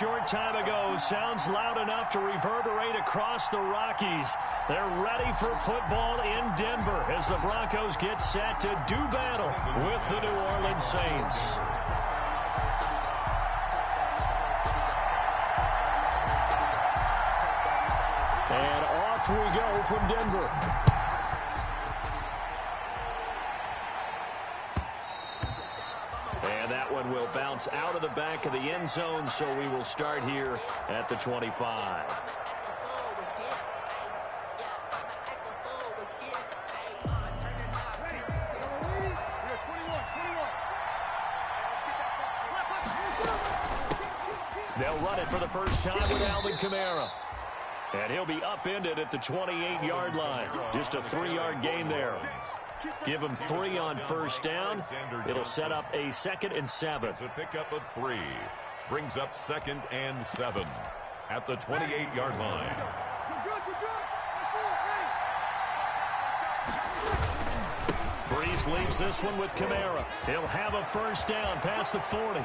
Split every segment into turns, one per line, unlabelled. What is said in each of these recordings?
short time ago sounds loud enough to reverberate across the Rockies. They're ready for football in Denver as the Broncos get set to do battle with the New Orleans Saints. And off we go from Denver. And that one will bounce out of the back of the end zone, so we will start here at the 25. They'll run it for the first time with Alvin Kamara. And he'll be upended at the 28-yard line. Just a 3-yard gain there. Give him 3 on first down. It'll set up a 2nd and 7.
It's a pickup of 3. Brings up 2nd and 7 at the 28-yard line.
Breeze leaves this one with Kamara. He'll have a first down past the 40.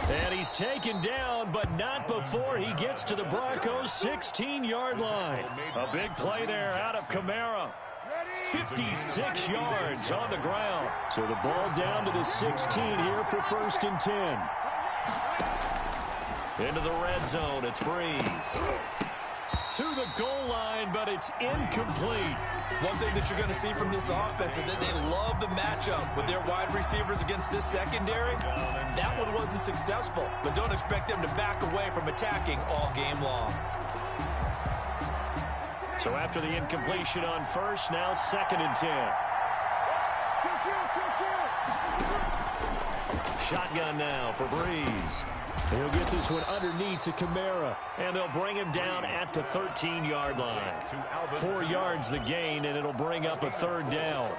And he's taken down, but not before he gets to the Broncos' 16-yard line. A big play there out of Kamara. 56 yards on the ground. So the ball down to the 16 here for 1st and 10. Into the red zone, it's Breeze. To the goal line, but it's incomplete.
One thing that you're going to see from this offense is that they love the matchup with their wide receivers against this secondary. That one wasn't successful, but don't expect them to back away from attacking all game long.
So after the incompletion on first, now 2nd and 10. Shotgun now for Breeze. He'll get this one underneath to Kamara, and they'll bring him down at the 13-yard line. 4 yards the gain, and it'll bring up a 3rd down.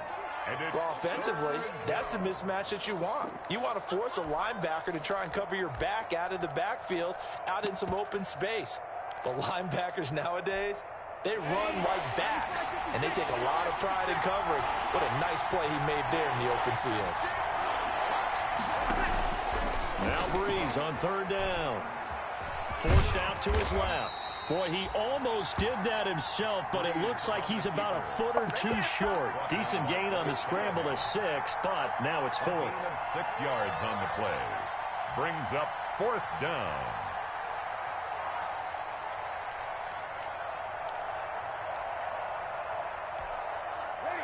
Well, offensively, that's the mismatch that you want. You want to force a linebacker to try and cover your back out of the backfield, out in some open space. The linebackers nowadays, they run like backs, and they take a lot of pride in covering. What a nice play he made there in the open field.
Now Breeze on 3rd down. Forced out to his left. Boy, he almost did that himself, but it looks like he's about a foot or 2 short. Decent gain on the scramble of 6, but now it's 4th.
6 yards on the play. Brings up 4th down.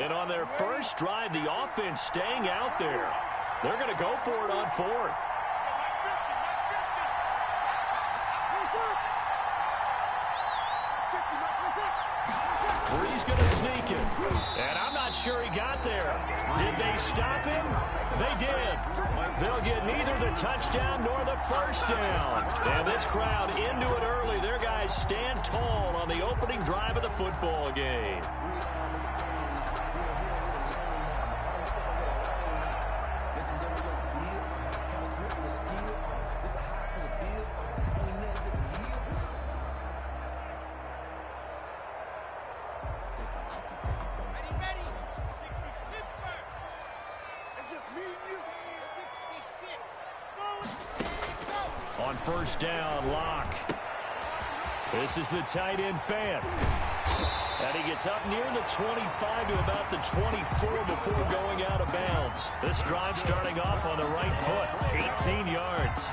And on their first drive, the offense staying out there. They're going to go for it on 4th. Breeze going to sneak it. And I'm not sure he got there. Did they stop him? They did. They'll get neither the touchdown nor the first down. And this crowd into it early. Their guys stand tall on the opening drive of the football game. On first down, Locke. This is the tight end fan. And he gets up near the 25 to about the 24 before going out of bounds. This drive starting off on the right foot, 18 yards.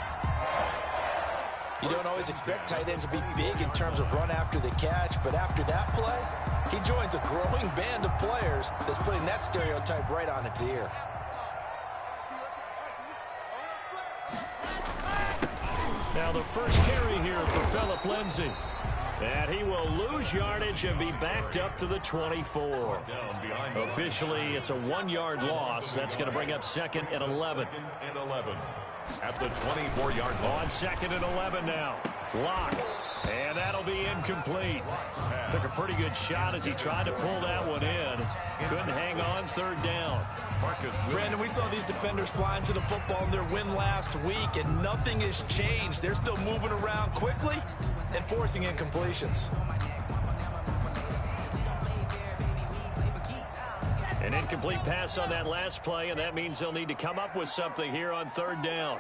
You don't always expect tight ends to be big in terms of run after the catch, but after that play, he joins a growing band of players that's putting that stereotype right on its ear.
Now the first carry here for Phillip Lindsay. And he will lose yardage and be backed up to the 24. Officially, it's a 1-yard loss. That's going to bring up 2nd and 11.
At the 24-yard line.
On 2nd and 11 now. Lock. And that'll be incomplete. Took a pretty good shot as he tried to pull that one in. Couldn't hang on 3rd down.
Brandon, we saw these defenders flying to the football in their win last week, and nothing has changed. They're still moving around quickly and forcing incompletions.
An incomplete pass on that last play, and that means they'll need to come up with something here on 3rd down.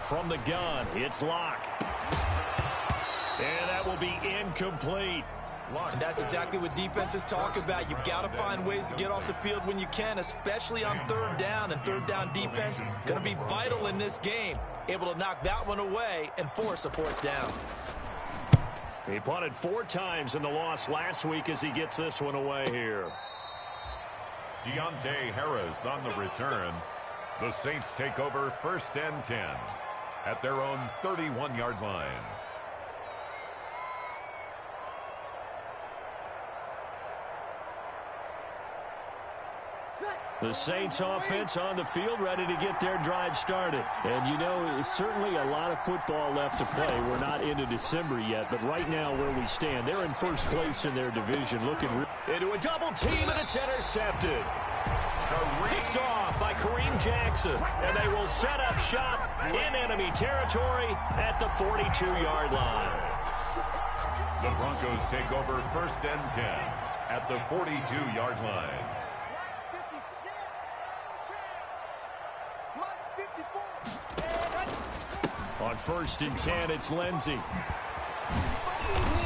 from the gun. It's Locke. And that will be incomplete.
And that's exactly what defenses talk about. You've got to find ways to get off the field when you can, especially on third down. And third down defense going to be vital in this game. Able to knock that one away and force a fourth down.
He punted 4 times in the loss last week as he gets this one away here.
Deontay Harris on the return. The Saints take over 1st and 10 at their own 31-yard line.
The Saints offense on the field, ready to get their drive started. And you know, it's certainly a lot of football left to play. We're not into December yet, but right now where we stand, they're in first place in their division. Looking into a double team, and it's intercepted. Picked off by Kareem Jackson, and they will set up shop in enemy territory at the 42-yard line.
The Broncos take over 1st and 10 at the 42-yard line.
On 1st and 10, it's Lindsey.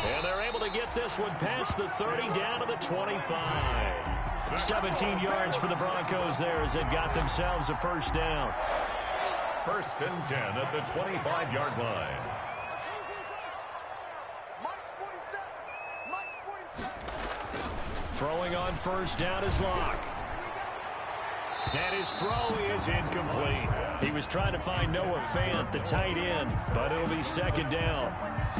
And they're able to get this one past the 30 down to the 25. 17 yards for the Broncos there as they've got themselves a first down.
1st and 10 at the 25-yard line.
Throwing on first down is Locke. And his throw is incomplete. He was trying to find Noah Fant, the tight end, but it'll be 2nd down.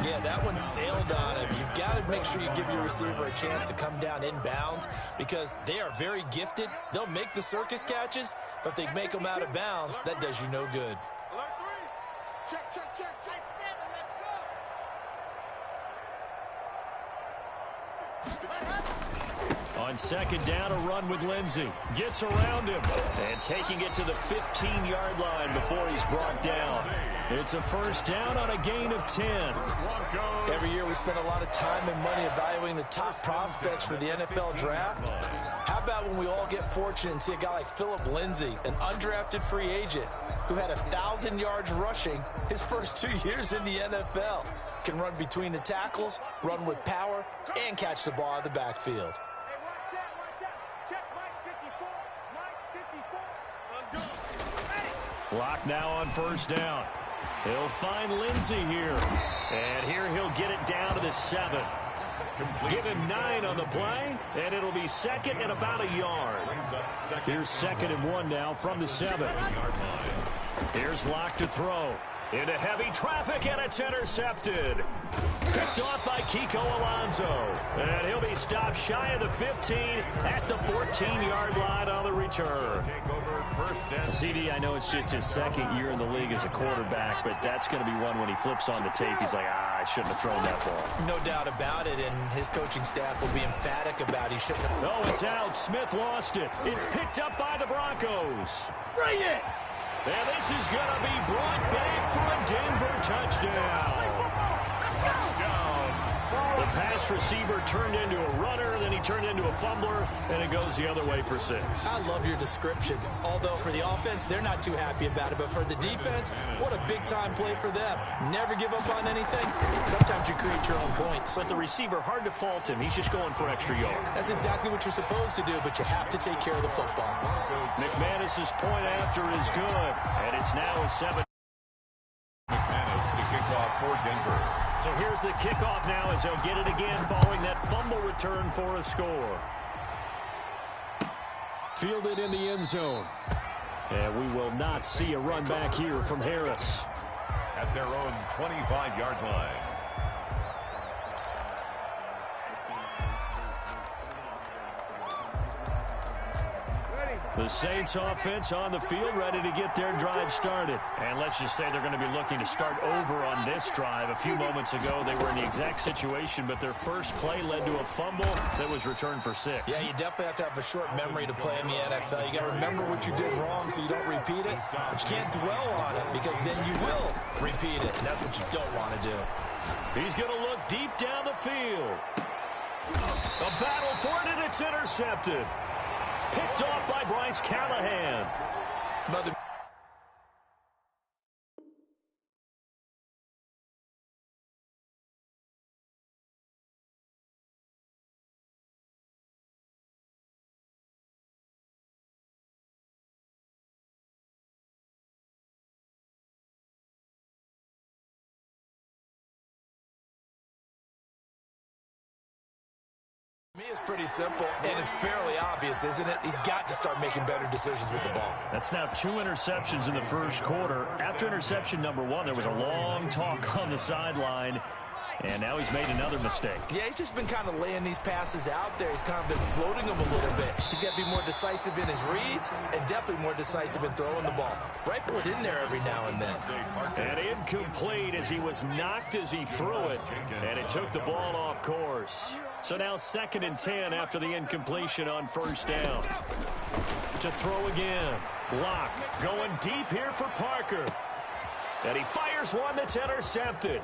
Yeah, that one sailed on him. You've got to make sure you give your receiver a chance to come down inbounds because they are very gifted. They'll make the circus catches, but if they make them out of bounds, that does you no good.
Alert 3. Check. 7, let's go.
On 2nd down, a run with Lindsey. Gets around him. And taking it to the 15-yard line before he's brought down. It's a first down on a gain of 10.
Every year we spend a lot of time and money evaluating the top prospects for the NFL draft. How about when we all get fortunate and see a guy like Philip Lindsay, an undrafted free agent who had 1,000 yards rushing his first 2 years in the NFL. Can run between the tackles, run with power, and catch the ball out of the backfield.
Locke now on first down. He'll find Lindsey here. And here he'll get it down to the 7. Give him 9 on the play, and it'll be 2nd and about a yard. Here's 2nd and 1 now from the 7. Here's Locke to throw. Into heavy traffic, and it's intercepted. Picked off by Kiko Alonso. And he'll be stopped shy of the 15 at the 14-yard line on the return. CD, I know it's just his 2nd year in the league as a quarterback, but that's going to be one when he flips on the tape. He's like, I shouldn't have thrown that ball.
No doubt about it, and his coaching staff will be emphatic about he shouldn't have.
Oh, it's out. Smith lost it. It's picked up by the Broncos. Bring it! And this is going to be brought back for a Denver touchdown. The pass receiver turned into a runner, then he turned into a fumbler, and it goes the other way for 6.
I love your description. Although for the offense, they're not too happy about it. But for the defense, what a big-time play for them. Never give up on anything. Sometimes you create your own points.
But the receiver, hard to fault him. He's just going for extra yards.
That's exactly what you're supposed to do, but you have to take care of the football.
McManus's point after is good, and it's now a 7.
McManus to kick off for Denver.
So here's the kickoff now as they'll get it again following that fumble return for a score. Fielded in the end zone. And we will not see a run back here from Harris.
At their own 25-yard line.
The Saints offense on the field ready to get their drive started. And let's just say they're going to be looking to start over on this drive. A few moments ago, they were in the exact situation, but their first play led to a fumble that was returned for 6.
Yeah, you definitely have to have a short memory to play in the NFL. You got to remember what you did wrong so you don't repeat it, but you can't dwell on it because then you will repeat it, and that's what you don't want to do.
He's going to look deep down the field. A battle for it, and it's intercepted. Picked off by Bryce Callahan.
me, it's pretty simple, and it's fairly obvious, isn't it? He's got to start making better decisions with the ball.
That's now 2 interceptions in the first quarter. After interception number 1, there was a long talk on the sideline, and now he's made another mistake.
Yeah, he's just been kind of laying these passes out there. He's kind of been floating them a little bit. He's got to be more decisive in his reads and definitely more decisive in throwing the ball. Rifle it in there every now and then.
And incomplete as he was knocked as he threw it, and it took the ball off course. So now 2nd and 10 after the incompletion on first down. To throw again. Locke going deep here for Parker. And he fires one that's intercepted.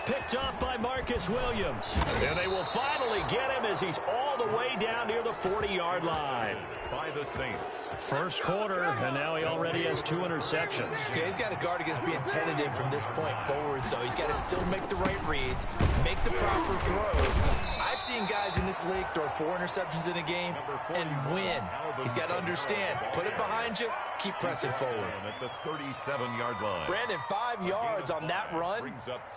Picked off by Marcus Williams. And they will finally get him as he's all the way down near the 40-yard line.
By the Saints.
First quarter, and now he already has 2 interceptions.
Yeah, he's got to guard against being tentative from this point forward, though. He's got to still make the right reads, make the proper throws. I've seen guys in this league throw 4 interceptions in a game and win. He's got to understand, put it behind you, keep pressing forward.
At the 37-yard line.
Brandon, 5 yards on that run.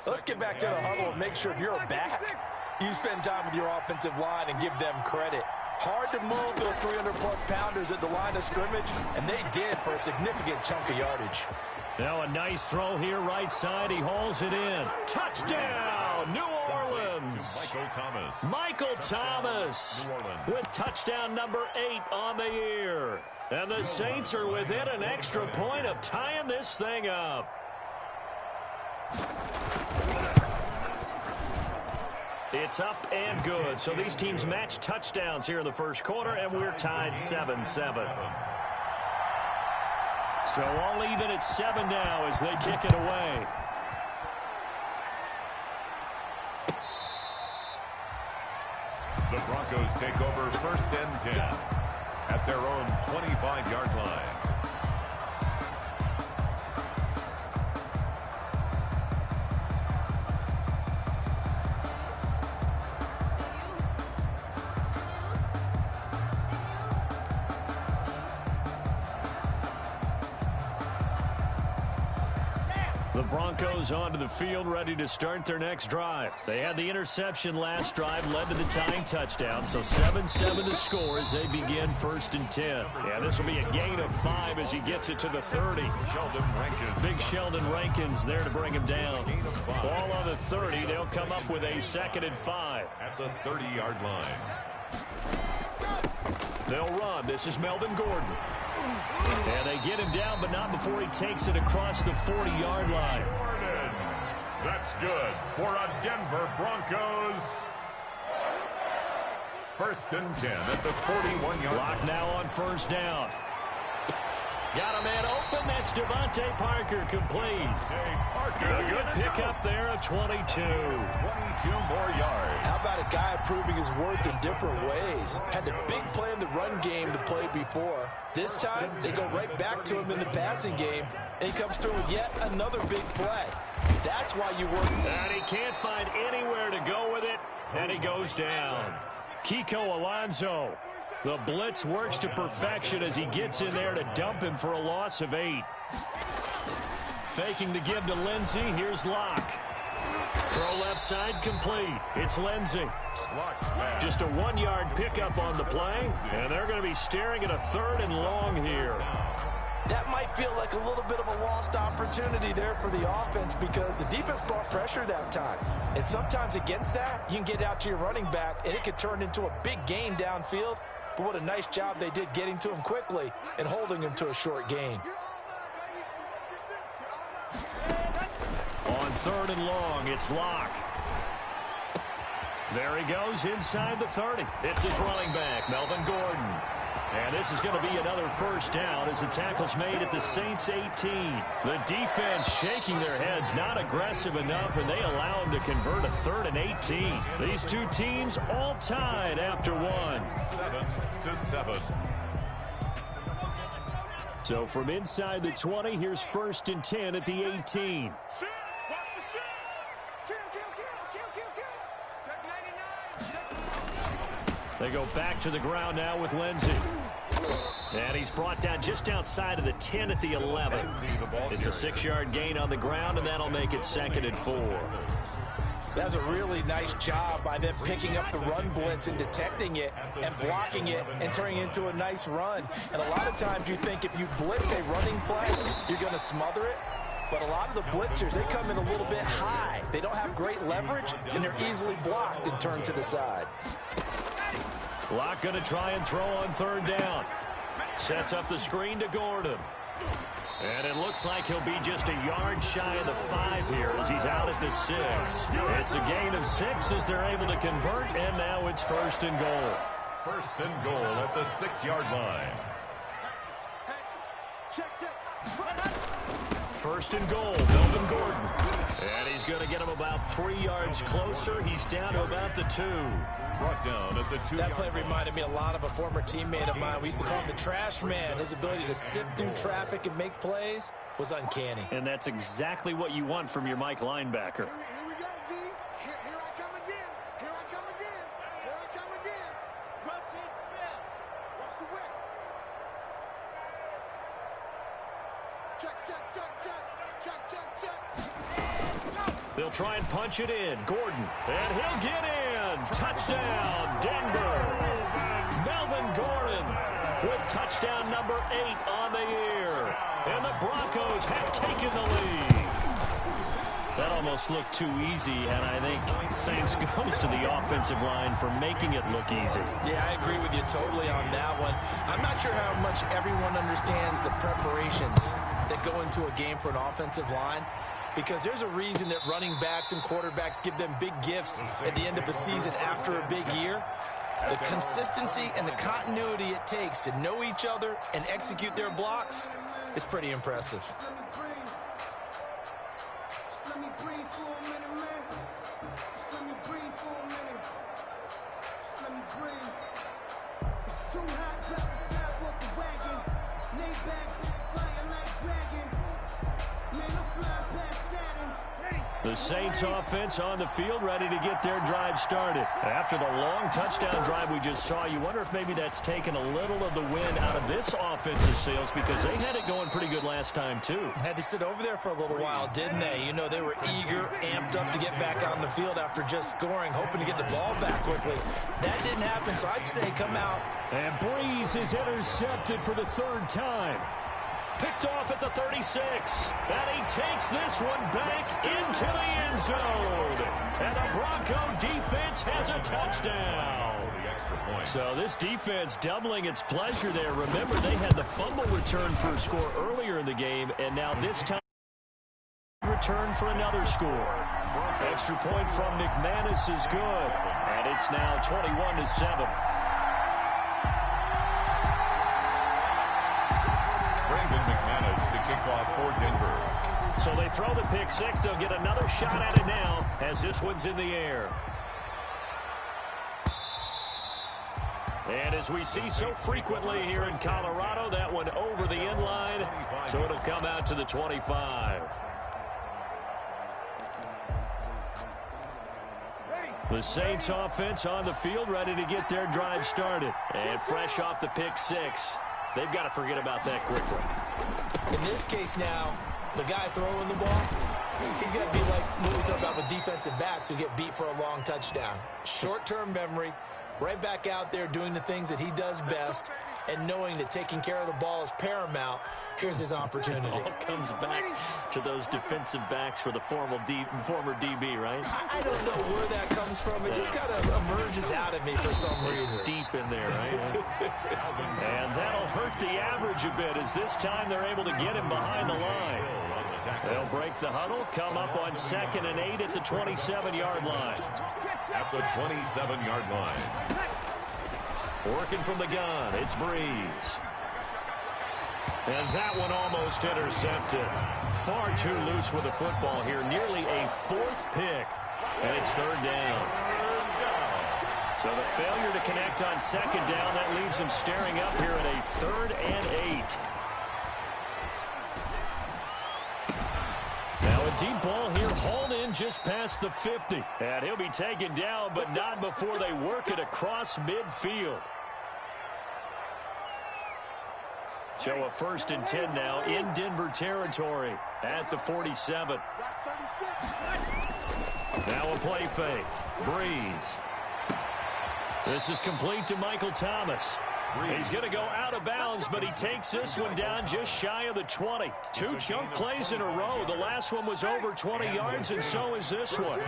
Let's get back to the huddle and make sure if you're a back, you spend time with your offensive line and give them credit. Hard to move those 300-plus pounders at the line of scrimmage, and they did for a significant chunk of yardage.
Now a nice throw here right side. He hauls it in. Touchdown, New Orleans. Michael Thomas with touchdown number 8 on the year. And the Saints are within an extra point of tying this thing up. It's up and good. So these teams match touchdowns here in the first quarter, and we're tied 7-7. So all even at 7 now as they kick it away.
The Broncos take over 1st and 10 at their own 25-yard line.
The Broncos onto the field, ready to start their next drive. They had the interception last drive, led to the tying touchdown, so 7-7 to score as they begin 1st and 10. Yeah, this will be a gain of 5 as he gets it to the 30. Big Sheldon Rankins there to bring him down. Ball on the 30. They'll come up with a 2nd and 5.
At the 30-yard line.
They'll run. This is Melvin Gordon. And they get him down, but not before he takes it across the 40-yard line.
That's good for a Denver Broncos. 1st and 10 at the 41-yard line.
Lock now on first down. Got a man open. That's Devontae Parker complete. A good pickup there of 22.
22 more yards.
How about a guy proving his worth in different ways? Had the big play in the run game to play before. This time, they go right back to him in the passing game, and he comes through with yet another big play. That's why you work.
And he can't find anywhere to go with it, and he goes down. Kiko Alonso. The blitz works to perfection as he gets in there to dump him for a loss of 8. Faking the give to Lindsey. Here's Locke. Throw left side complete. It's Lindsey. Just a 1-yard pickup on the play, and they're going to be staring at a 3rd and long here.
That might feel like a little bit of a lost opportunity there for the offense because the defense brought pressure that time. And sometimes against that, you can get out to your running back, and it could turn into a big gain downfield. But what a nice job they did getting to him quickly and holding him to a short gain.
On 3rd and long, it's Locke. There he goes inside the 30. It's his running back, Melvin Gordon. And this is going to be another first down as the tackle's made at the Saints 18. The defense shaking their heads, not aggressive enough, and they allow him to convert a 3rd and 18. These two teams all tied after 1.
7-7.
So from inside the 20, here's 1st and 10 at the 18. They go back to the ground now with Lindsey. And he's brought down just outside of the 10 at the 11. It's a 6-yard gain on the ground, and that'll make it 2nd and 4.
That's a really nice job by them picking up the run blitz and detecting it and blocking it and turning it into a nice run. And a lot of times you think if you blitz a running play, you're going to smother it. But a lot of the blitzers, they come in a little bit high. They don't have great leverage, and they're easily blocked and turned to the side.
Locke going to try and throw on third down. Sets up the screen to Gordon. And it looks like he'll be just a yard shy of the 5 here as he's out at the 6. It's a gain of 6 as they're able to convert, and now it's 1st and goal.
1st and goal at the 6-yard line.
Check.
1st and goal, Melvin Gordon. And he's going to get him about 3 yards closer. He's down to about the 2.
Brought down at the 2.
That play reminded me a lot of a former teammate of mine. We used to call him the trash man. His ability to sift through traffic and make plays was uncanny.
And that's exactly what you want from your Mike linebacker.
Here we go, D. Here I come again. Here I come again. Here I come again. Rotate spell. Watch the whip. Check.
They'll try and punch it in. Gordon, and he'll get in. Touchdown, Denver. Melvin Gordon with touchdown number 8 on the year. And the Broncos have taken the lead. That almost looked too easy, and I think thanks goes to the offensive line for making it look easy.
Yeah, I agree with you totally on that one. I'm not sure how much everyone understands the preparations that go into a game for an offensive line, because there's a reason that running backs and quarterbacks give them big gifts at the end of the season after a big year. The consistency and the continuity it takes to know each other and execute their blocks is pretty impressive.
The Saints offense on the field ready to get their drive started. After the long touchdown drive we just saw, you wonder if maybe that's taken a little of the wind out of this offensive sails, because they had it going pretty good last time too.
Had to sit over there for a little while, didn't they? You know, they were eager, amped up to get back on the field after just scoring, hoping to get the ball back quickly. That didn't happen, so I'd say come out.
And Breeze is intercepted for the 3rd time. Picked off at the 36. And he takes this one back into the end zone. And the Bronco defense has a touchdown. So this defense doubling its pleasure there. Remember, they had the fumble return for a score earlier in the game, and now this time return for another score. Extra point from McManus is good. And it's now 21-7.
For Denver.
So they throw the pick 6. They'll get another shot at it now as this one's in the air. And as we see so frequently here in Colorado, that one over the end line, so it'll come out to the 25. The Saints offense on the field ready to get their drive started. And fresh off the pick 6. They've got to forget about that quickly.
In this case now, the guy throwing the ball, he's going to be like what we talk about with defensive backs who get beat for a long touchdown. Short-term memory, right back out there doing the things that he does best, and knowing that taking care of the ball is paramount. Here's his opportunity.
It all comes back to those defensive backs for the former DB, right?
I don't know where that comes from. It just kind of emerges out of me for some reason.
It's deep in there, right? And that'll hurt the average a bit as this time they're able to get him behind the line. They'll break the huddle, come up on 2nd and 8 at the 27-yard line.
At the 27-yard line.
Working from the gun, it's Breeze. And that one almost intercepted. Far too loose with the football here. Nearly a 4th pick. And it's 3rd down. So the failure to connect on 2nd down, that leaves him staring up here at a 3rd and 8. Now a deep ball here, hauled in just past the 50. And he'll be taken down, but not before they work it across midfield. So a 1st and 10 now in Denver territory at the 47. Now a play fake. Breeze. This is complete to Michael Thomas. He's going to go out of bounds, but he takes this one down just shy of the 20. 2 chunk plays in a row. The last one was over 20 yards, and so is this one.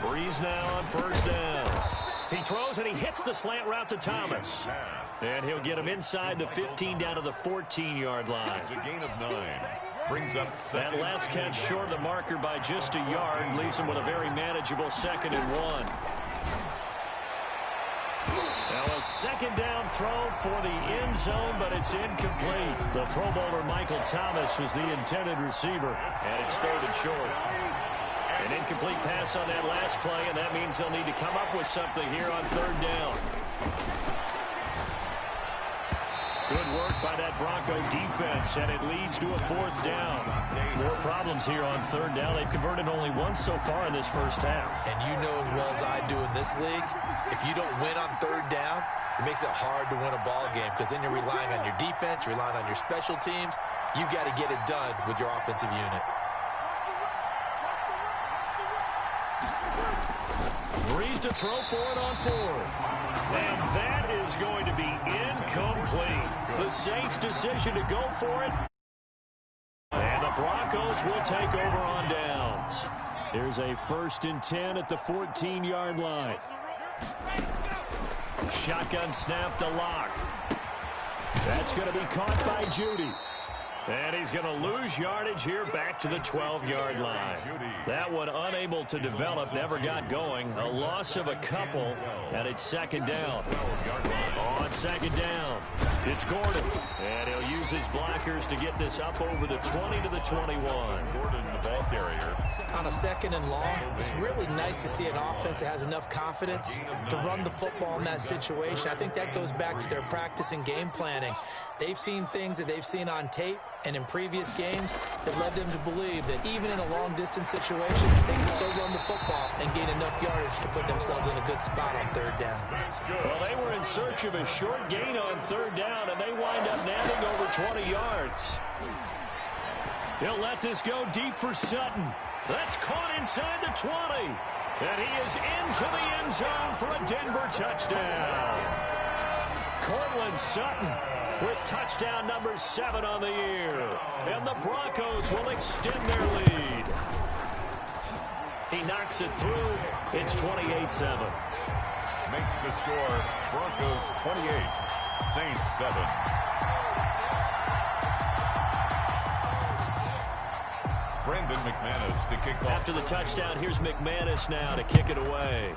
Breeze now on first down. He throws, and he hits the slant route to Thomas. And he'll get him inside the 15 down to the 14-yard line.
It's a gain of 9. Brings up
that last catch short of the marker by just a yard. Leaves him with a very manageable 2nd and 1. Now a 2nd down throw for the end zone, but it's incomplete. The Pro Bowler Michael Thomas was the intended receiver, and it's 3rd and short. An incomplete pass on that last play, and that means they'll need to come up with something here on 3rd down. Good work by that Bronco defense, and it leads to a 4th down. More problems here on 3rd down. They've converted only once so far in this first half.
And you know as well as I do in this league, if you don't win on 3rd down, it makes it hard to win a ball game because then you're relying on your defense, you're relying on your special teams. You've got to get it done with your offensive unit.
Breeze to throw for it on 4th. And that is going to be incomplete. The Saints' decision to go for it. And the Broncos will take over on downs. Here's a 1st and 10 at the 14-yard line. Shotgun snap to Locke. That's going to be caught by Judy. And he's going to lose yardage here back to the 12-yard line. That one unable to develop, never got going. A loss of a couple, and it's 2nd down. On 2nd down, it's Gordon. And he'll use his blockers to get this up over the 20 to the 21.
Gordon, the ball carrier.
On a 2nd and long, it's really nice to see an offense that has enough confidence to run the football in that situation. I think that goes back to their practice and game planning. They've seen things that they've seen on tape and in previous games that led them to believe that even in a long-distance situation, they can still run the football and gain enough yardage to put themselves in a good spot on 3rd down.
Well, they were in search of a short gain on 3rd down, and they wind up nabbing over 20 yards. He'll let this go deep for Sutton. That's caught inside the 20. And he is into the end zone for a Denver touchdown. Cortland Sutton with touchdown number 7 on the year. And the Broncos will extend their lead. He knocks it through. It's 28-7.
Makes the score Broncos 28, Saints 7. Brandon McManus to kick off.
After the touchdown, here's McManus now to kick it away.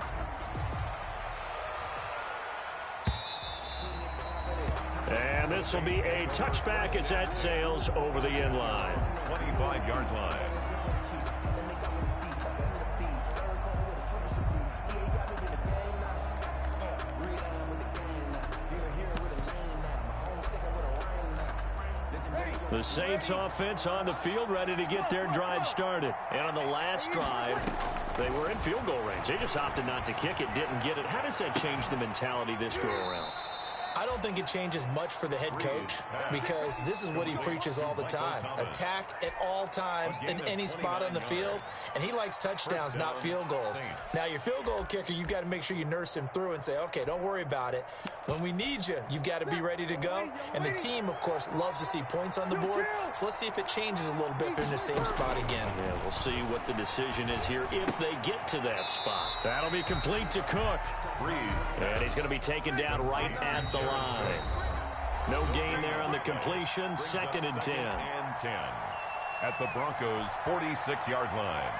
And this will be a touchback as that sails over the end line.
25-yard line.
The Saints offense on the field, ready to get their drive started. And on the last drive, they were in field goal range. They just opted not to kick it, didn't get it. How does that change the mentality this go around?
I don't think it changes much for the head coach because this is what he preaches all the time. Attack at all times in any spot on the field, and he likes touchdowns, not field goals. Now, your field goal kicker, you've got to make sure you nurse him through and say, okay, don't worry about it. When we need you, you've got to be ready to go. And the team, of course, loves to see points on the board. So let's see if it changes a little bit if they're in the same spot again.
Yeah, we'll see what the decision is here if they get to that spot. That'll be complete to Cook. And he's going to be taken down right at the line. No gain there on the completion. 2nd and 10.
And 10 at the Broncos' 46-yard line.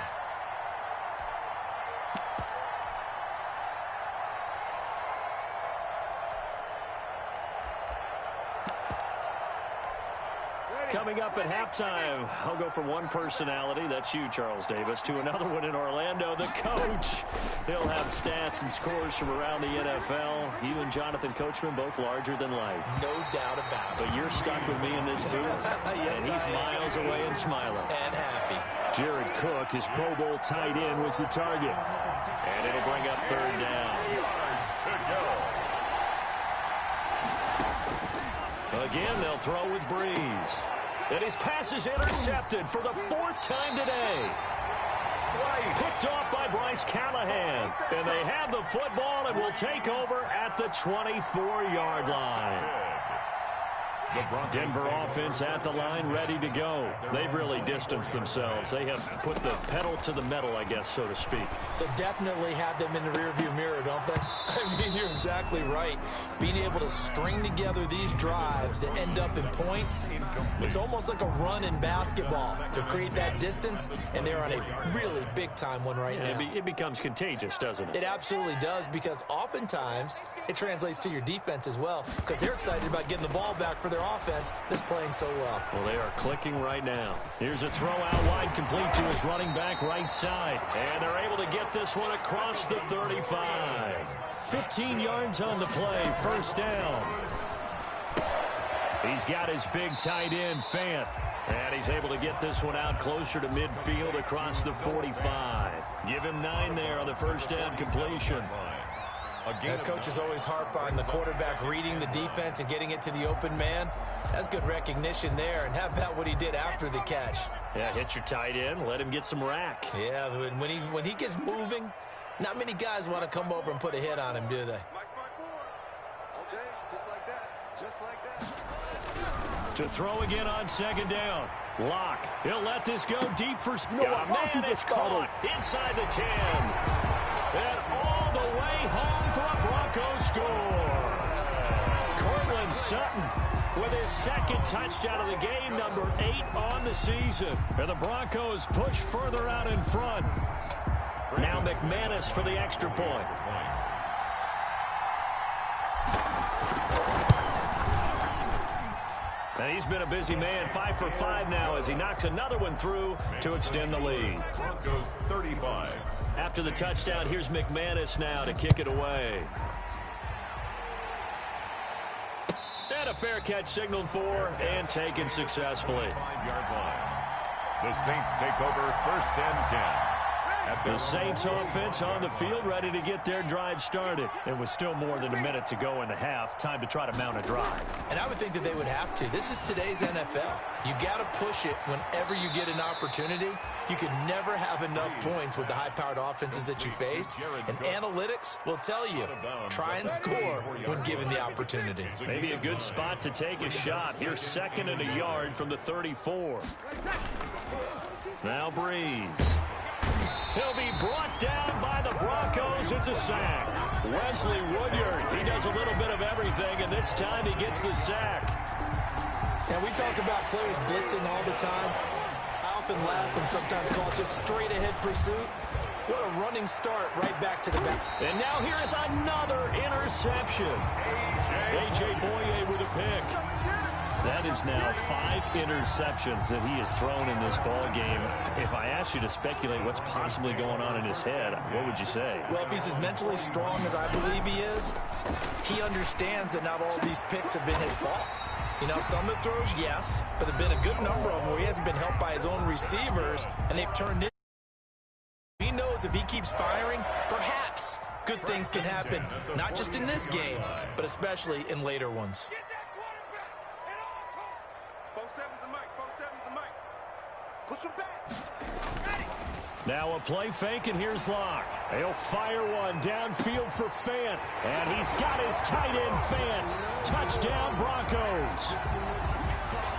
Coming up at halftime, I'll go from one personality, that's you, Charles Davis, to another one in Orlando, the coach. He'll have stats and scores from around the NFL. You and Jonathan Coachman, both larger than life.
No doubt about it.
But you're stuck with me in this booth,
yes,
and he's miles away and smiling.
And happy.
Jared Cook, his Pro Bowl tight end, was the target. And it'll bring up 3rd down.
Yards to go.
Again, they'll throw with Breeze. And his pass is intercepted for the 4th time today. Picked off by Bryce Callahan. And they have the football and will take over at the 24-yard line. Denver offense at the line, ready to go. They've really distanced themselves. They have put the pedal to the metal, I guess, so to speak.
So definitely have them in the rearview mirror, don't they? I mean, you're exactly right. Being able to string together these drives that end up in points, it's almost like a run in basketball to create that distance, and they're on a really big-time one right now.
It becomes contagious, doesn't it?
It absolutely does, because oftentimes it translates to your defense as well, because they're excited about getting the ball back for their offense that's playing so well.
Well, they are clicking right now. Here's a throw out wide, complete to his running back right side. And they're able to get this one across the 35. 15 yards on the play, 1st down. He's got his big tight end, Fant. And he's able to get this one out closer to midfield across the 45. Give him 9 there on the 1st down completion.
Coaches always harp on the quarterback reading the defense and getting it to the open man. That's good recognition there. And how about what he did after the catch?
Yeah, hit your tight end, let him get some rack.
Yeah, when he gets moving, not many guys want to come over and put a hit on him, do they?
Okay, just like that. Just like that.
To throw again on 2nd down. Lock. He'll let this go deep for... man, it's caught inside the 10. And all the way home for a Broncos score. Cortland Sutton with his 2nd touchdown of the game, number 8 on the season. And the Broncos push further out in front. Now McManus for the extra point. And he's been a busy man, 5 for 5 now as he knocks another one through to extend the lead.
Broncos 35.
After the touchdown, here's McManus now to kick it away. And a fair catch signaled for and taken successfully.
5-yard line. The Saints take over 1st and 10.
The Saints offense on the field ready to get their drive started. And with still more than a minute to go in the half, time to try to mount a drive.
And I would think that they would have to. This is today's NFL. You got to push it whenever you get an opportunity. You can never have enough points with the high-powered offenses that you face. And analytics will tell you, try and score when given the opportunity.
Maybe a good spot to take a shot. Here's 2nd and a yard from the 34. Now Breeze. He'll be brought down by the Broncos. It's a sack. Wesley Woodyard, he does a little bit of everything, and this time he gets the sack.
Now, we talk about players blitzing all the time. I often laugh and sometimes call it just straight-ahead pursuit. What a running start right back to the back.
And now here is another interception. A.J. Boye with a pick. That is now 5 interceptions that he has thrown in this ball game. If I asked you to speculate what's possibly going on in his head, what would you say?
Well, if he's as mentally strong as I believe he is, he understands that not all these picks have been his fault. You know, some of the throws, yes, but there have been a good number of them where he hasn't been helped by his own receivers, and they've turned in. He knows if he keeps firing, perhaps good things can happen, not just in this game, but especially in later ones.
Push him back.
Now a play fake, and here's Locke. He'll fire one downfield for Fant. And he's got his tight end, Fant. Touchdown, Broncos.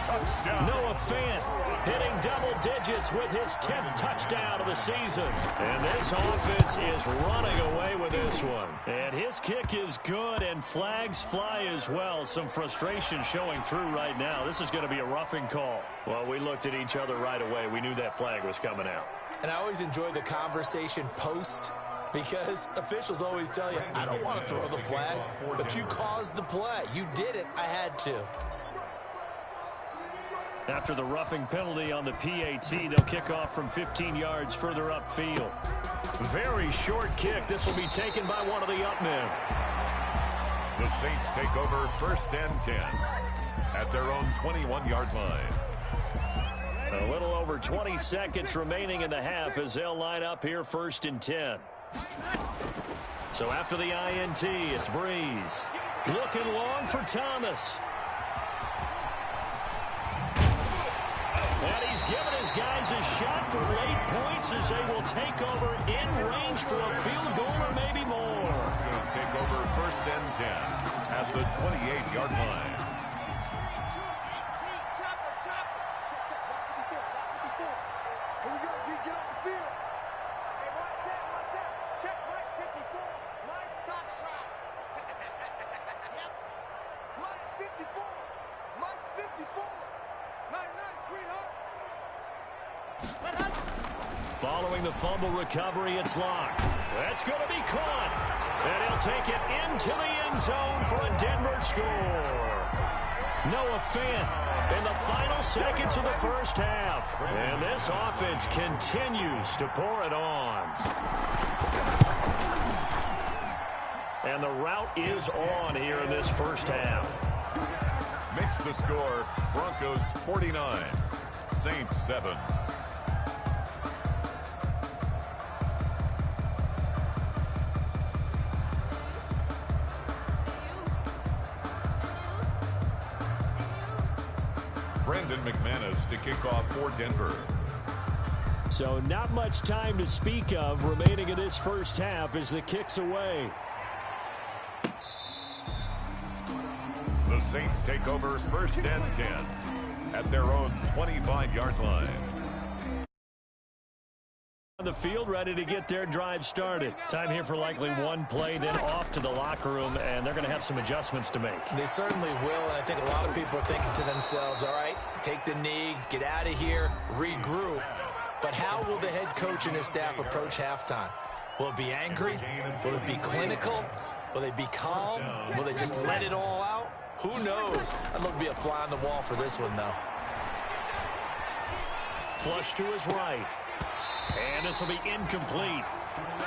Touchdown.
Noah Fant hitting double digits with his 10th touchdown of the season. And this offense is running away with this one. And his kick is good, and flags fly as well. Some frustration showing through right now. This is going to be a roughing call. Well, we looked at each other right away. We knew that flag was coming out.
And I always enjoy the conversation post, because officials always tell you, I don't want to throw the flag, but you caused the play. You did it. I had to.
After the roughing penalty on the PAT, they'll kick off from 15 yards further upfield. Very short kick. This will be taken by one of the up men.
The Saints take over 1st and 10 at their own 21-yard line.
A little over 20 seconds remaining in the half as they'll line up here 1st and 10. So after the INT, it's Breeze. Looking long for Thomas. giving his guys a shot for late points as they will take over in range for a field goal or maybe more.
Broncos take over first and 10 at the 28-yard line.
Here we go, D. Get off the field. Hey, one set. Check Mike 54. Mike Foxtrot. Yep. Mike's 54. Mike's 54. Nice, sweetheart.
Following the fumble recovery, it's locked. That's going to be caught. And he'll take it into the end zone for a Denver score. Noah Fant in the final seconds of the first half. And this offense continues to pour it on. And the route is on here in this first half.
Makes the score Broncos 49, Saints 7. Brandon McManus to kick off for Denver.
So not much time to speak of remaining in this first half as the kick's away.
The Saints take over first and 10 at their own 25-yard line.
On the field, ready to get their drive started. Time here for likely one play, then off to the locker room, and they're going to have some adjustments to make.
They certainly will, and I think a lot of people are thinking to themselves, all right, take the knee, get out of here, regroup. But how will the head coach and his staff approach halftime? Will it be angry? Will it be clinical? Will they be calm? Will they just let it all out? Who knows? I'd love to be a fly on the wall for this one, though.
Flush to his right. And this will be incomplete.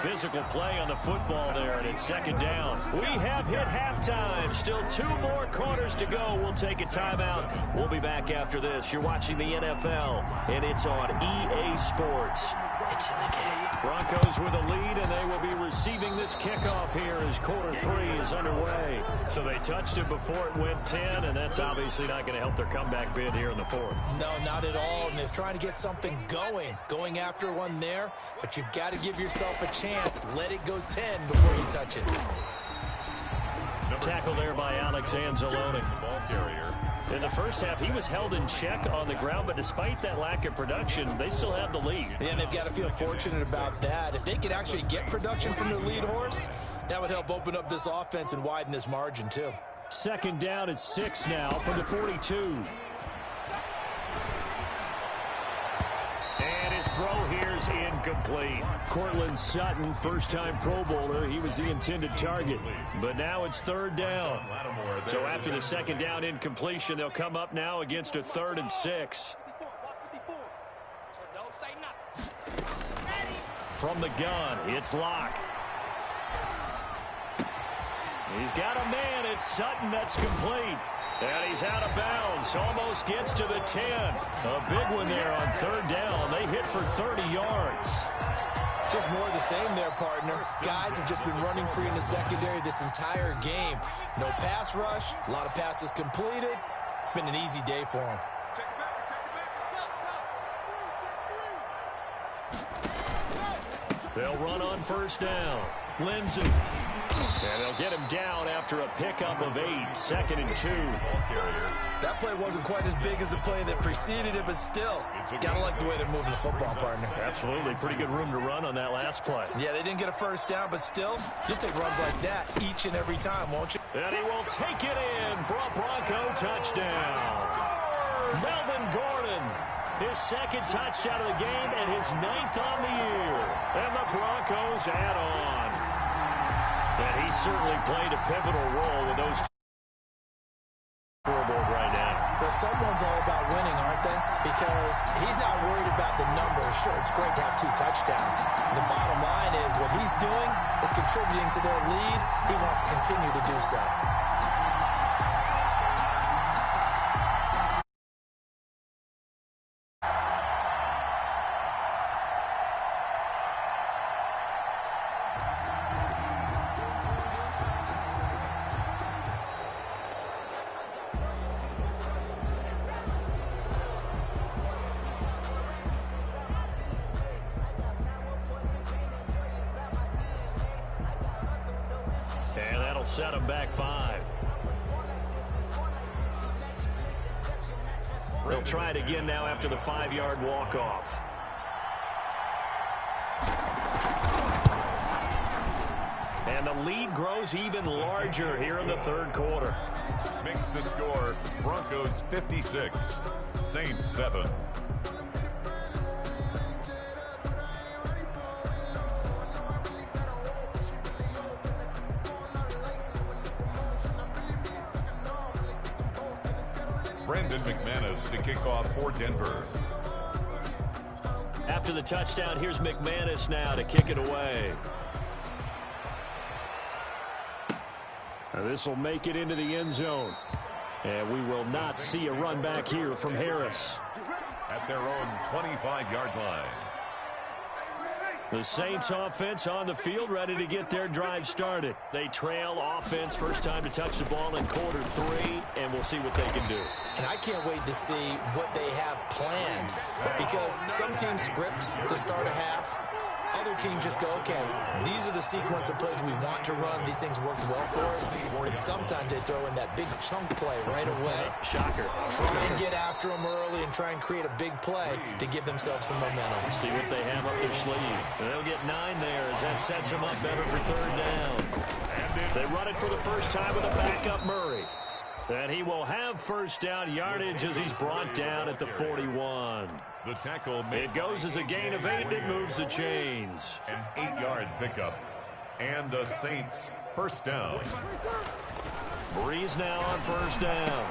Physical play on the football there, and it's second down. We have hit halftime. Still 2 more quarters to go. We'll take a timeout. We'll be back after this. You're watching the NFL, and it's on EA Sports. It's in the game. Broncos with a lead, and they will be receiving this kickoff here as quarter 3 is underway. So they touched it before it went 10, and that's obviously not going to help their comeback bid here in the 4th.
No, not at all, and they're trying to get something going after one there, but you've got to give yourself a chance. Let it go 10 before you touch it.
Tackle there by Alex Anzalone.
The ball carrier.
In the first half, he was held in check on the ground, but despite that lack of production, they still have the lead.
Yeah, and they've got to feel fortunate about that. If they could actually get production from their lead horse, that would help open up this offense and widen this margin, too.
Second down at 6 now from the 42. And his throw here is incomplete. Cortland Sutton, first-time Pro Bowler. He was the intended target. But now it's third down. So after the second down incompletion, they'll come up now against a 3rd and 6. From the gun, it's Locke. He's got a man. It's Sutton. That's complete. And he's out of bounds. Almost gets to the 10. A big one there on third down. They hit for 30 yards.
Just more of the same there, partner. Guys have just been running free in the secondary this entire game. No pass rush. A lot of passes completed. Been an easy day for them.
They'll run on first down. Lindsey. And they'll get him down after a pickup of 8. 2nd and 2.
That play wasn't quite as big as the play that preceded it, but still, gotta like the way they're moving the football, partner.
Absolutely. Pretty good room to run on that last play.
Yeah, they didn't get a first down, but still, you'll take runs like that each and every time, won't you?
And he will take it in for a Bronco touchdown. Melvin Gordon, his 2nd touchdown of the game and his 9th on the year. And the Broncos add on. And he certainly played a pivotal role with those scoreboard right now.
Well, someone's all about winning, aren't they? Because he's not worried about the numbers. Sure, it's great to have 2 touchdowns. The bottom line is what he's doing is contributing to their lead. He wants to continue to do so.
That'll set them back 5. They'll try it again now after the 5-yard walk-off. And the lead grows even larger here in the third quarter.
Makes the score Broncos 56, Saints 7. Brandon McManus to kick off for Denver.
After the touchdown, here's McManus now to kick it away. This will make it into the end zone. And we will not see a run back here from Harris.
At their own 25-yard line.
The Saints offense on the field, ready to get their drive started. They trail offense, first time to touch the ball in quarter 3, and we'll see what they can do.
And I can't wait to see what they have planned, because some teams script to start a half. Other teams just go, okay, these are the sequence of plays we want to run. These things worked well for us. And sometimes they throw in that big chunk play right away.
Shocker.
Try and get after them early and try and create a big play to give themselves some momentum.
See what they have up their sleeve. They'll get 9 there as that sets them up better for third down. They run it for the first time with a backup Murray. And he will have first down yardage as he's brought down at the 41.
The tackle.
It goes as a gain of 8, and it moves the chains.
An 8-yard pickup. And the Saints first down.
Breeze now on first down.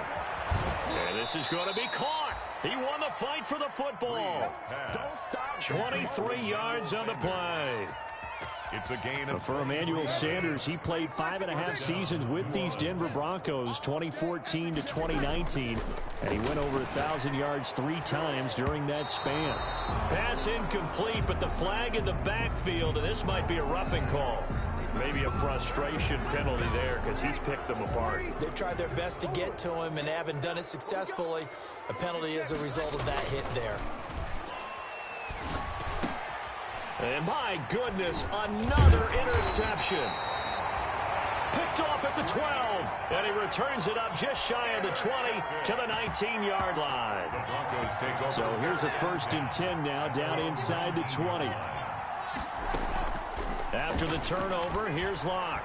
And this is going to be caught. He won the fight for the football. 23 yards on the play.
It's a gain of...
For Emmanuel Sanders, he played 5.5 seasons with these Denver Broncos, 2014 to 2019, and he went over 1,000 yards 3 times during that span. Pass incomplete, but the flag in the backfield, and this might be a roughing call. Maybe a frustration penalty there because he's picked them apart.
They tried their best to get to him and haven't done it successfully. A penalty is a result of that hit there.
And my goodness, another interception. Picked off at the 12, and he returns it up just shy of the 20 to the 19-yard line.
The Broncos take over.
So here's a 1st and 10 now, down inside the 20. After the turnover, here's Locke.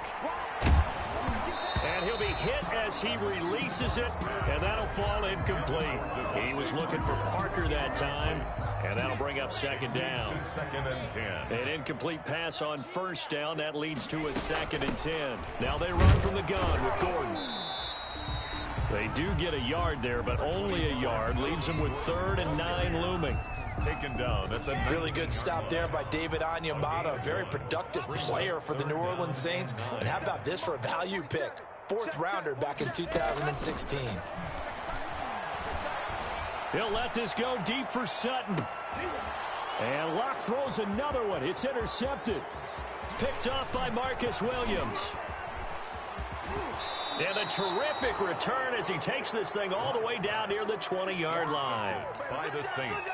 And he'll be hit as he releases it, and that'll fall incomplete. He was looking for Parker that time, and that'll bring up 2nd down.
2nd and 10.
An incomplete pass on 1st down. That leads to a 2nd and 10. Now they run from the gun with Gordon. They do get a yard there, but only a yard. Leaves them with 3rd and 9 looming.
Taken down at the...
Really good stop there by David Onyemata, a very productive player for the New Orleans Saints. And how about this for a value pick? 4th rounder back in 2016.
He'll let this go deep for Sutton. And Locke throws another one. It's intercepted. Picked off by Marcus Williams. And a terrific return as he takes this thing all the way down near the 20-yard line.
By the Saints.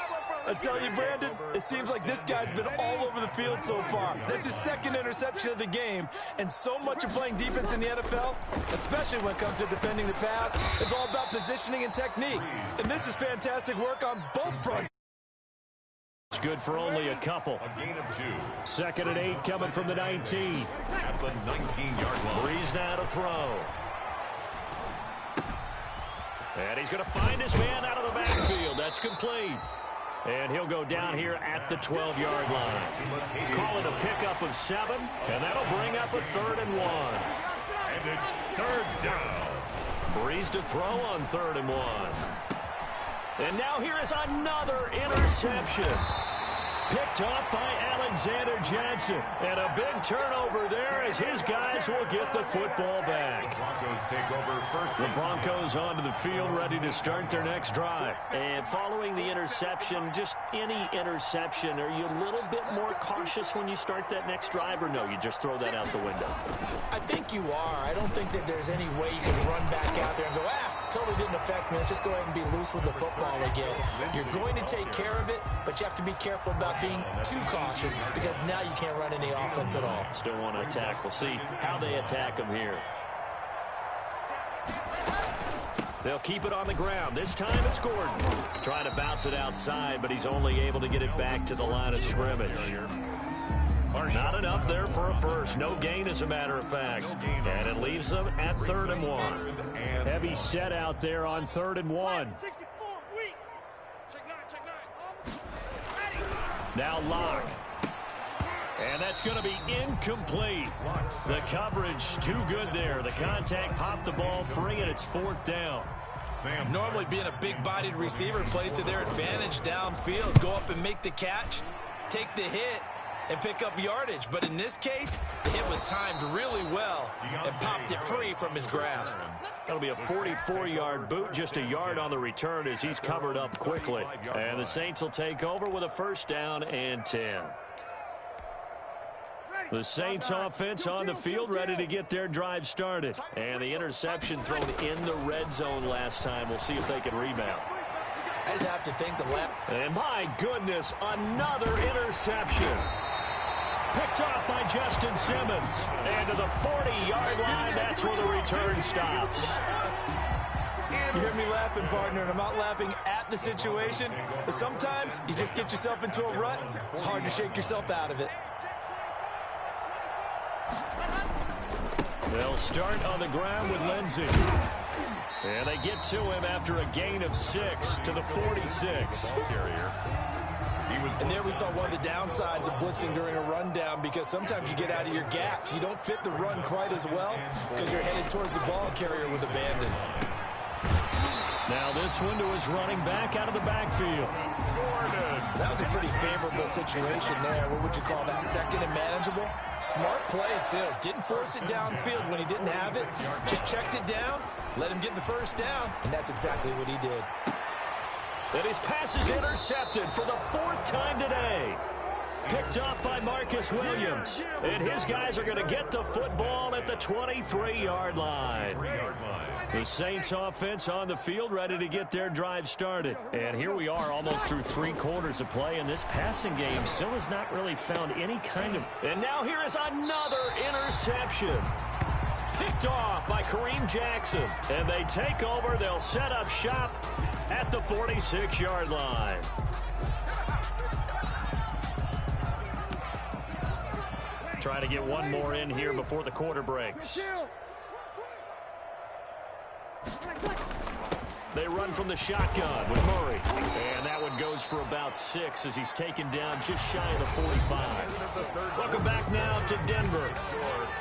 I tell you, Brandon, it seems like this guy's been all over the field so far. That's his 2nd interception of the game. And so much of playing defense in the NFL, especially when it comes to defending the pass, is all about positioning and technique. And this is fantastic work on both fronts.
It's good for only a couple.
A gain of 2.
2nd and 8 coming from the 19.
At the 19-yard line.
Breeze now to throw. And he's going to find his man out of the backfield. That's complete. And he'll go down here at the 12-yard line. Call it a pickup of 7, and that'll bring up a 3rd and 1.
And it's 3rd down.
Breeze to throw on 3rd and 1. And now here is another interception. Picked off by Alexander Johnson. And a big turnover there as his guys will get the football back.
Broncos take over first.
The Broncos onto the field, ready to start their next drive. And following the interception, just any interception, are you a little bit more cautious when you start that next drive, or no, you just throw that out the window?
I think you are. I don't think that there's any way you can run back out there and go, totally didn't affect me. Let's just go ahead and be loose with the football again. You're going to take care of it, but you have to be careful about being too cautious because now you can't run any offense at all.
Still want to attack. We'll see how they attack them here. They'll keep it on the ground. This time it's Gordon. Trying to bounce it outside, but he's only able to get it back to the line of scrimmage. Not enough there for a first. No gain, as a matter of fact. And it leaves them at 3rd and 1. Heavy set out there on 3rd and 1. Now Locke. And that's going to be incomplete. The coverage too good there. The contact popped the ball free, and it's 4th down.
Normally being a big-bodied receiver plays to their advantage downfield. Go up and make the catch, take the hit, and pick up yardage. But in this case, the hit was timed really well and popped it free from his grasp.
That'll be a 44-yard boot, just a yard on the return as he's covered up quickly. And the Saints will take over with a 1st down and 10. The Saints offense on the field, ready to get their drive started. And the interception thrown in the red zone last time. We'll see if they can rebound.
I just have to think the left.
And my goodness, another interception. Picked off by Justin Simmons. And to the 40-yard line, that's where the return stops.
You hear me laughing, partner, and I'm not laughing at the situation. But sometimes you just get yourself into a rut. It's hard to shake yourself out of it.
They'll start on the ground with Lindsey. And they get to him after a gain of 6 to the 46.
And there we saw one of the downsides of blitzing during a rundown, because sometimes you get out of your gaps. You don't fit the run quite as well because you're headed towards the ball carrier with abandon.
Now this one to his running back out of the backfield.
That was a pretty favorable situation there. What would you call that? 2nd and manageable? Smart play, too. Didn't force it downfield when he didn't have it. Just checked it down, let him get the 1st down, and that's exactly what he did.
And his pass is intercepted for the 4th time today. Picked off by Marcus Williams. And his guys are going to get the football at the 23-yard line. The Saints offense on the field, ready to get their drive started. And here we are almost through 3 quarters of play, and this passing game still has not really found any kind of... And now here is another interception. Picked off by Kareem Jackson. And they take over. They'll set up shop at the 46-yard line. Trying to get one more in here before the quarter breaks. They run from the shotgun with Murray. And that one goes for about 6 as he's taken down just shy of the 45. Welcome back now to Denver.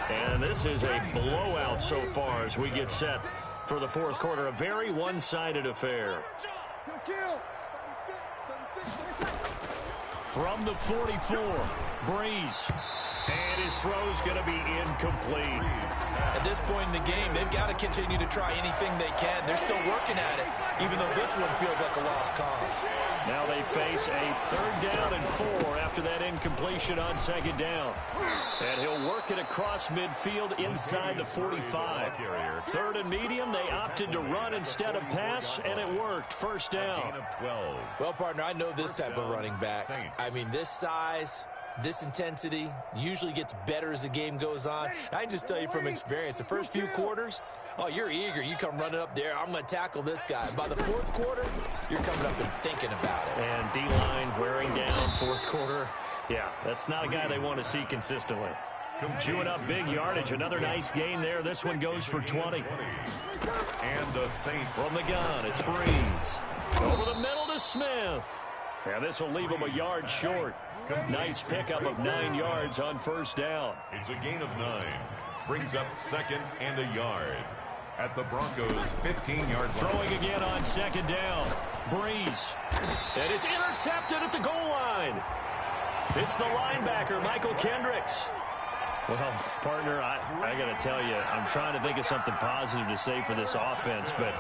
And this is a blowout so far as we get set for the 4th quarter. A very one-sided affair. From the 44, Breeze. And his throw's going to be incomplete.
At this point in the game, they've got to continue to try anything they can. They're still working at it, even though this one feels like a lost cause.
Now they face a 3rd down and 4 after that incompletion on 2nd down. And he'll work it across midfield inside the 45. 3rd and medium, they opted to run instead of pass, and it worked. 1st down.
Well, partner, I know this type of running back. I mean, this size, this intensity usually gets better as the game goes on. I can just tell you from experience, the first few quarters, oh, you're eager. You come running up there. I'm going to tackle this guy. By the 4th quarter, you're coming up and thinking about it.
And D-line wearing down 4th quarter. Yeah, that's not a guy they want to see consistently. Chewing up big yardage. Another nice gain there. This one goes for 20.
And the Saints.
From the gun, it's Breeze. Over the middle to Smith. And this will leave him a yard short. Nice pickup of 9 yards on 1st down.
It's a gain of 9. Brings up 2nd and a yard. At the Broncos' 15-yard line.
Throwing again on 2nd down. Breeze. And it's intercepted at the goal line. It's the linebacker, Michael Kendricks. Well, partner, I got to tell you, I'm trying to think of something positive to say for this offense, but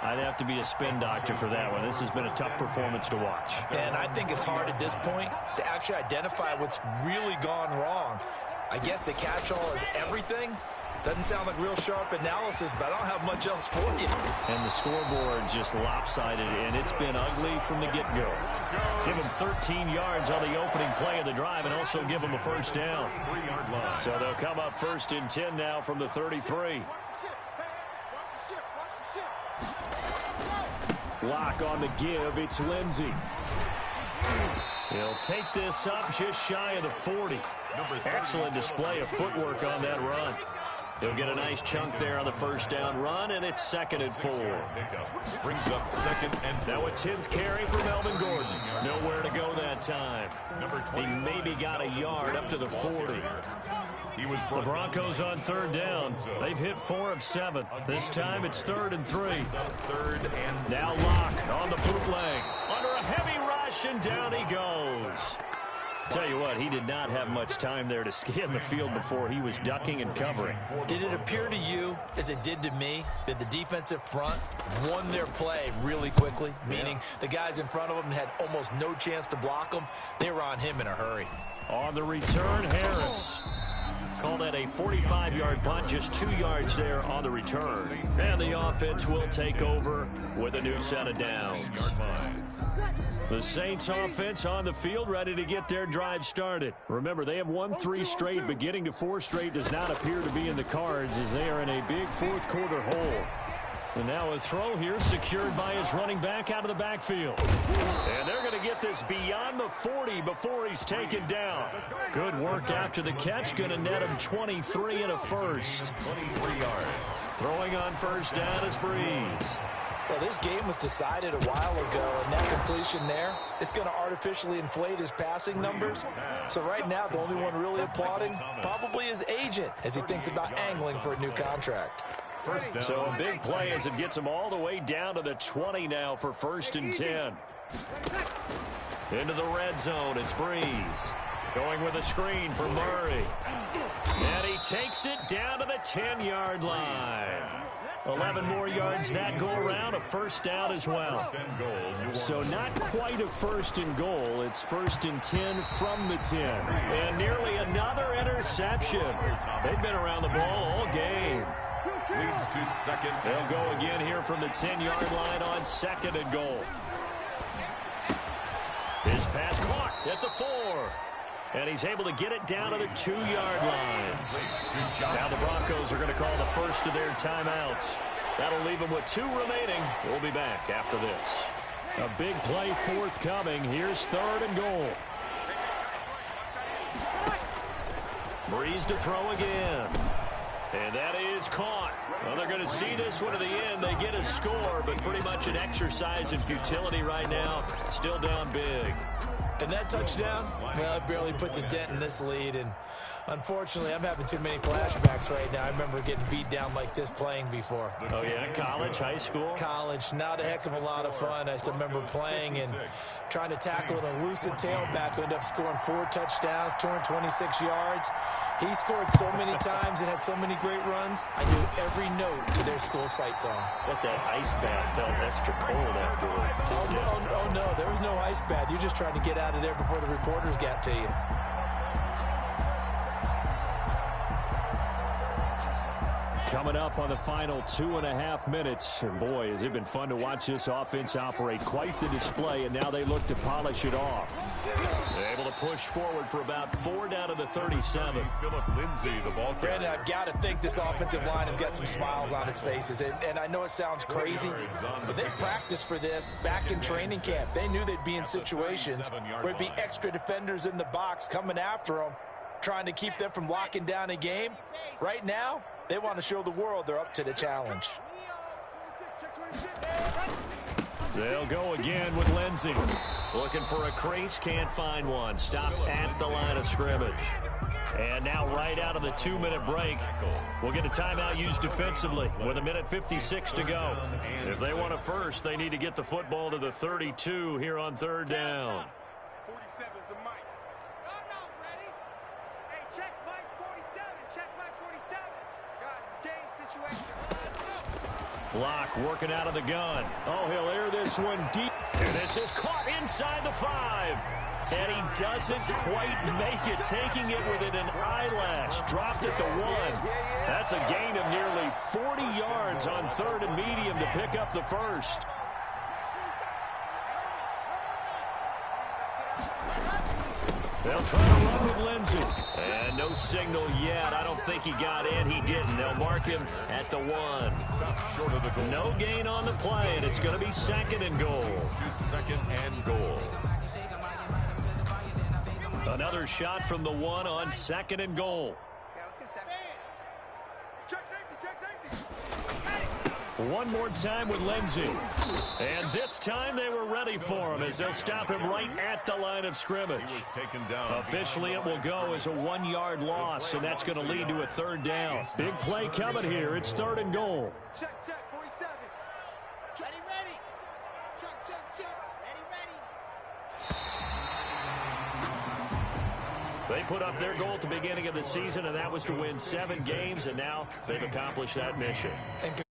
I'd have to be a spin doctor for that one. This has been a tough performance to watch.
And I think it's hard at this point to actually identify what's really gone wrong. I guess the catch-all is everything. Doesn't sound like real sharp analysis, but I don't have much else for you.
And the scoreboard just lopsided, and it's been ugly from the get-go. Give them 13 yards on the opening play of the drive and also give them a 1st down.
3-yard line.
So they'll come up 1st and 10 now from the 33. Lock on the give. It's Lindsey. He'll take this up just shy of the 40. Excellent display of footwork on that run. He'll get a nice chunk there on the first down run, and it's 2nd and 4.
Brings up 2nd and
now a 10th carry for Melvin Gordon. Nowhere to go that time. He maybe got a yard up to the 40. The Broncos on 3rd down. They've hit 4 of 7. This time it's 3rd and 3. Now Lock on the bootleg. Under a heavy rush, and down he goes. Tell you what, he did not have much time there to scan the field before he was ducking and covering.
Did it appear to you, as it did to me, that the defensive front won their play really quickly? Meaning the guys in front of them had almost no chance to block them. They were on him in a hurry.
On the return, Harris. Call that a 45-yard punt, just 2 yards there on the return. And the offense will take over with a new set of downs. The Saints offense on the field, ready to get their drive started. Remember, they have won 3 straight, but getting to 4 straight does not appear to be in the cards as they are in a big 4th quarter hole. And now a throw here secured by his running back out of the backfield. And they're going to get this beyond the 40 before he's taken down. Good work after the catch, going to net him 23 and a first.
23 yards.
Throwing on first down is Breeze.
Well, this game was decided a while ago, and that completion there, it's going to artificially inflate his passing numbers. So right now, the only one really applauding probably his agent as he thinks about angling for a new contract.
So a big play as it gets him all the way down to the 20 now for 1st and 10. Into the red zone, it's Breeze. Going with a screen for Murray. And he takes it down to the 10-yard line. 11 more yards that go around, a first down as well. So not quite a 1st and goal. It's 1st and 10 from the 10. And nearly another interception. They've been around the ball all game.
Leads to 2nd.
They'll go again here from the 10-yard line on 2nd and goal. His pass caught at the 4. And he's able to get it down to the 2-yard line. Now the Broncos are going to call the first of their timeouts. That'll leave them with 2 remaining. We'll be back after this. A big play forthcoming. Here's 3rd and goal. Breeze to throw again. And that is caught. Well, they're going to see this one to the end. They get a score, but pretty much an exercise in futility right now. Still down big.
And that touchdown, well, it barely puts a dent in this lead. And unfortunately, I'm having too many flashbacks right now. I remember getting beat down like this playing before.
Oh, yeah? College, high school?
College. Not a heck of a lot of fun. I still remember playing and trying to tackle an elusive tailback who ended up scoring 4 touchdowns, 226 yards. He scored so many times and had so many great runs, I knew every note to their school's fight song.
But that ice bath felt extra cold afterwards, too.
Oh, no, there was no ice bath. You're just trying to get out of there before the reporters got to you.
Coming up on the final 2.5 minutes. And boy, has it been fun to watch this offense operate. Quite the display, and now they look to polish it off. They're able to push forward for about 4 down to the 37.
Philip Lindsay, the ball carrier.
Brandon, I've got to think this offensive line has got some smiles on its faces. And I know it sounds crazy, but they practiced for this back in training camp. They knew they'd be in situations where there'd be extra defenders in the box coming after them, trying to keep them from locking down a game. Right now, they want to show the world they're up to the challenge.
They'll go again with Lindsey. Looking for a crease, can't find one. Stopped at the line of scrimmage. And now right out of the 2-minute break, we'll get a timeout used defensively with 1:56 to go. If they want a first, they need to get the football to the 32 here on 3rd down.
47 is the mic. No, ready? Hey, check mic 47. Check mic 47. Guys, it's game situation.
Lock working out of the gun. Oh, he'll air this one deep. And this is caught inside the 5. And he doesn't quite make it, taking it within an eyelash. Dropped at the 1. That's a gain of nearly 40 yards on 3rd and medium to pick up the first. They'll try to run with Lindsay. And no signal yet. I don't think he got in. He didn't. They'll mark him at the 1.
Short of the goal.
No gain on the play, and it's going to be 2nd and goal.
To 2nd and goal.
Another shot from the 1 on 2nd and goal.
Yeah, let's get 7. Check safety, check safety.
One more time with Lindsay. And this time they were ready for him as they'll stop him right at the line of scrimmage.
He was taken down.
Officially, it will go as a 1-yard loss, and that's going to lead to a 3rd down. Big play coming here. It's 3rd and goal.
Check, 47. Ready, ready. Check, check, check. Ready, ready.
They put up their goal at the beginning of the season, and that was to win 7 games, and now they've accomplished that mission.
And